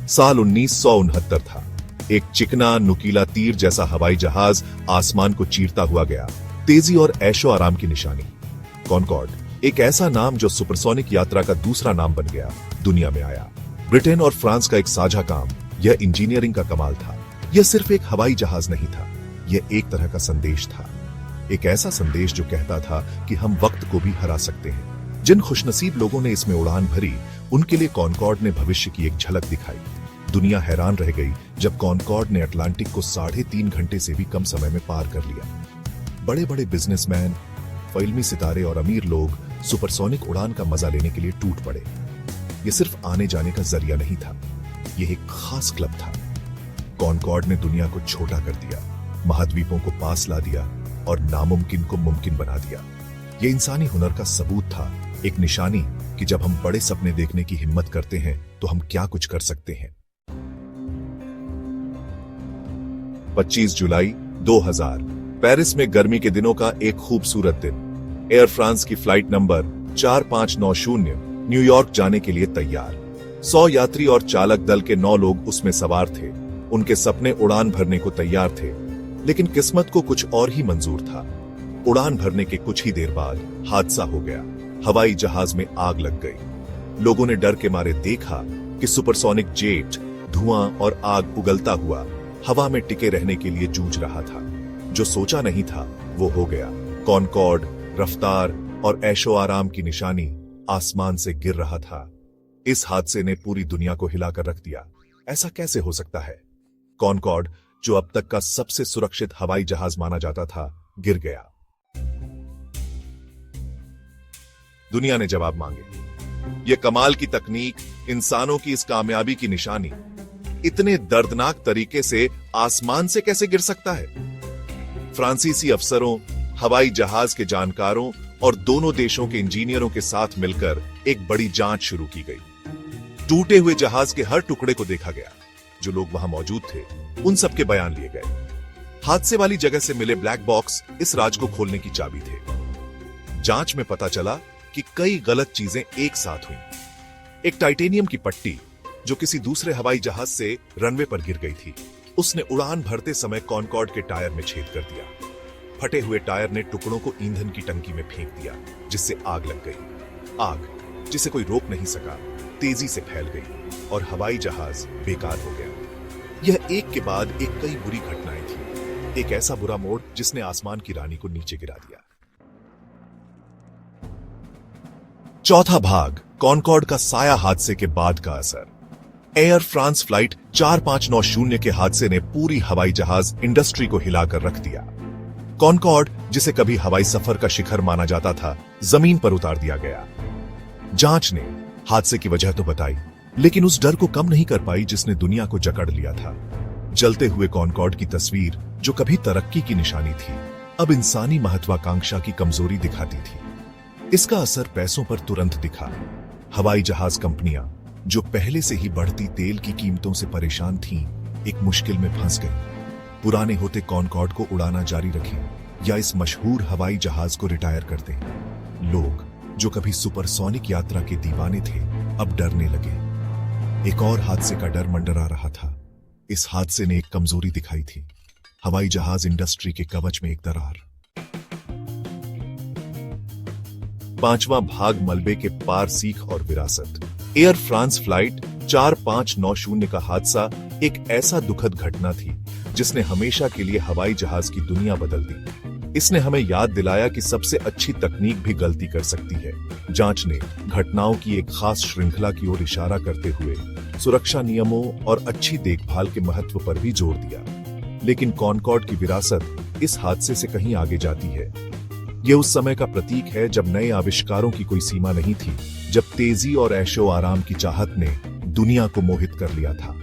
साल 1969 था। एक चिकना नुकीला तीर जैसा हवाई जहाज आसमान को चीरता हुआ गया, तेजी और ऐशो आराम की निशानी। कॉनकॉर्ड, एक ऐसा नाम जो सुपरसोनिक यात्रा का दूसरा नाम बन गया, दुनिया में आया। ब्रिटेन और फ्रांस का एक साझा काम, यह इंजीनियरिंग का कमाल था। यह सिर्फ एक हवाई जहाज नहीं था, यह एक तरह का संदेश था। एक ऐसा संदेश जो कहता था कि हम वक्त को भी हरा सकते हैं। जिन खुशनसीब लोगों ने इसमें उड़ान भरी, उनके लिए कॉनकॉर्ड ने भविष्य की एक झलक दिखाई। दुनिया हैरान रह गई जब कॉनकॉर्ड ने अटलांटिक को 3.5 घंटे से भी कम समय में पार कर लिया। बड़े बड़े बिजनेसमैन, फिल्मी सितारे और अमीर लोग सुपरसोनिक उड़ान का मजा लेने के लिए टूट पड़े। यह सिर्फ आने जाने का जरिया नहीं था, यह एक खास क्लब था। कॉनकॉर्ड ने दुनिया को छोटा कर दिया, महाद्वीपों को पास ला दिया और नामुमकिन को मुमकिन बना दिया। यह इंसानी हुनर का सबूत था, एक निशानी कि जब हम बड़े सपने देखने की हिम्मत करते हैं तो हम क्या कुछ कर सकते हैं। 25 जुलाई 2000, पेरिस में गर्मी के दिनों का एक खूबसूरत दिन। एयर फ्रांस की फ्लाइट नंबर 4590 न्यूयॉर्क जाने के लिए तैयार। 100 यात्री और चालक दल के 9 लोग उसमें सवार थे। उनके सपने उड़ान भरने को तैयार थे, लेकिन किस्मत को कुछ और ही मंजूर था। उड़ान भरने के कुछ ही देर बाद हादसा हो गया। हवाई जहाज में आग लग गई। लोगों ने डर के मारे देखा कि सुपरसोनिक जेट धुआं और आग उगलता हुआ हवा में टिके रहने के लिए जूझ रहा था। जो सोचा नहीं था वो हो गया। कॉनकॉर्ड, रफ्तार और ऐशो आराम की निशानी आसमान से गिर रहा था। इस हादसे ने पूरी दुनिया को हिलाकर रख दिया। ऐसा कैसे हो सकता है? कॉनकॉर्ड, जो अब तक का सबसे सुरक्षित हवाई जहाज माना जाता था, गिर गया। दुनिया ने जवाब मांगे। यह कमाल की तकनीक, इंसानों की इस कामयाबी की निशानी, इतने दर्दनाक तरीके से आसमान से कैसे गिर सकता है? फ्रांसीसी अफसरों, हवाई जहाज के जानकारों और दोनों देशों के इंजीनियरों के साथ मिलकर एक बड़ी जांच शुरू की गई। टूटे हुए जहाज के हर टुकड़े को देखा गया। जो लोग वहां मौजूद थे, उन सबके बयान लिए गए। हादसे वाली जगह से मिले ब्लैक बॉक्स इस राज को खोलने की चाबी थे। जांच में पता चला कि कई गलत चीजें एक साथ हुई। एक टाइटेनियम की पट्टी जो किसी दूसरे हवाई जहाज से रनवे पर गिर गई थी, उसने उड़ान भरते समय कॉनकॉर्ड के टायर में छेद कर दिया। फटे हुए टायर ने टुकड़ों को ईंधन की टंकी में फेंक दिया, जिससे आग लग गई। आग जिसे कोई रोक नहीं सका, तेजी से फैल गई और हवाई जहाज बेकार हो गया। यह एक के बाद एक कई बुरी घटनाएं थी। एक ऐसा बुरा मोड़ जिसने आसमान की रानी को नीचे गिरा दिया। चौथा भाग, कॉनकॉर्ड का साया हादसे के बाद का असर। एयर फ्रांस फ्लाइट 4590 के हादसे ने पूरी हवाई जहाज इंडस्ट्री को हिलाकर रख दिया। कॉनकॉर्ड, जिसे कभी हवाई सफर का शिखर माना जाता था, जमीन पर उतार दिया गया। जांच ने हादसे की वजह तो बताई, लेकिन उस डर को कम नहीं कर पाई जिसने दुनिया को जकड़ लिया था। जलते हुए कॉनकॉर्ड की तस्वीर, जो कभी तरक्की की निशानी थी, अब इंसानी महत्वाकांक्षा की कमजोरी दिखाती थी। इसका असर पैसों पर तुरंत दिखा। हवाई जहाज कंपनियां, जो पहले से ही बढ़ती तेल की कीमतों से परेशान थीं, एक मुश्किल में फंस गई। पुराने होते कॉनकॉर्ड को उड़ाना जारी रखें या इस मशहूर हवाई जहाज को रिटायर कर दें। लोग, जो कभी सुपरसोनिक यात्रा के दीवाने थे, अब डरने लगे। एक और हादसे का डर मंडरा रहा था। इस हादसे ने एक कमजोरी दिखाई थी, हवाई जहाज इंडस्ट्री के कवच में एक दरार। पांचवां भाग, मलबे के पार सीख और विरासत। एयर फ्रांस फ्लाइट 4590 का हादसा एक ऐसा दुखद घटना थी जिसने हमेशा के लिए हवाई जहाज की दुनिया बदल दी। इसने हमें याद दिलाया कि सबसे अच्छी तकनीक भी गलती कर सकती है। जांच ने घटनाओं की एक खास श्रृंखला की ओर इशारा करते हुए सुरक्षा नियमों और अच्छी देखभाल के महत्व पर भी जोर दिया। लेकिन कॉनकॉर्ड की विरासत इस हादसे से कहीं आगे जाती है। यह उस समय का प्रतीक है जब नए आविष्कारों की कोई सीमा नहीं थी, जब तेजी और ऐशो आराम की चाहत ने दुनिया को मोहित कर लिया था।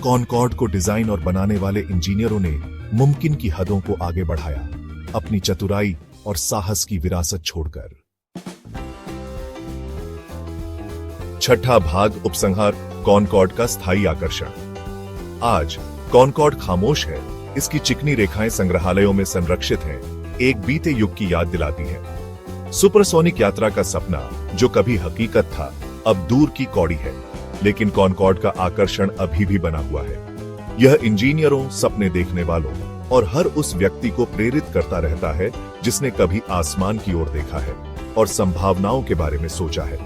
कॉनकॉर्ड को डिजाइन और बनाने वाले इंजीनियरों ने मुमकिन की हदों को आगे बढ़ाया, अपनी चतुराई और साहस की विरासत छोड़कर। छठा भाग, उपसंहार, कॉनकॉर्ड का स्थायी आकर्षण। आज कॉनकॉर्ड खामोश है, इसकी चिकनी रेखाएं संग्रहालयों में संरक्षित हैं, एक बीते युग की याद दिलाती है। सुपरसोनिक यात्रा का सपना, जो कभी हकीकत था, अब दूर की कौड़ी है। लेकिन कॉनकॉर्ड का आकर्षण अभी भी बना हुआ है। यह इंजीनियरों, सपने देखने वालों और हर उस व्यक्ति को प्रेरित करता रहता है जिसने कभी आसमान की ओर देखा है और संभावनाओं के बारे में सोचा है।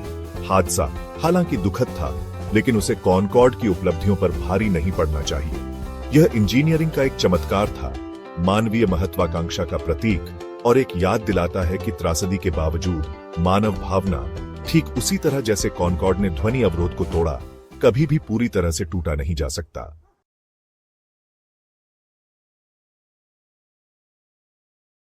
हादसा हालांकि दुखद था, लेकिन उसे कॉनकॉर्ड की उपलब्धियों पर भारी नहीं पड़ना चाहिए। यह इंजीनियरिंग का एक चमत्कार था, मानवीय महत्वाकांक्षा का प्रतीक, और एक याद दिलाता है कि त्रासदी के बावजूद मानव भावना, ठीक उसी तरह जैसे कॉनकॉर्ड ने ध्वनि अवरोध को तोड़ा, कभी भी पूरी तरह से टूटा नहीं जा सकता।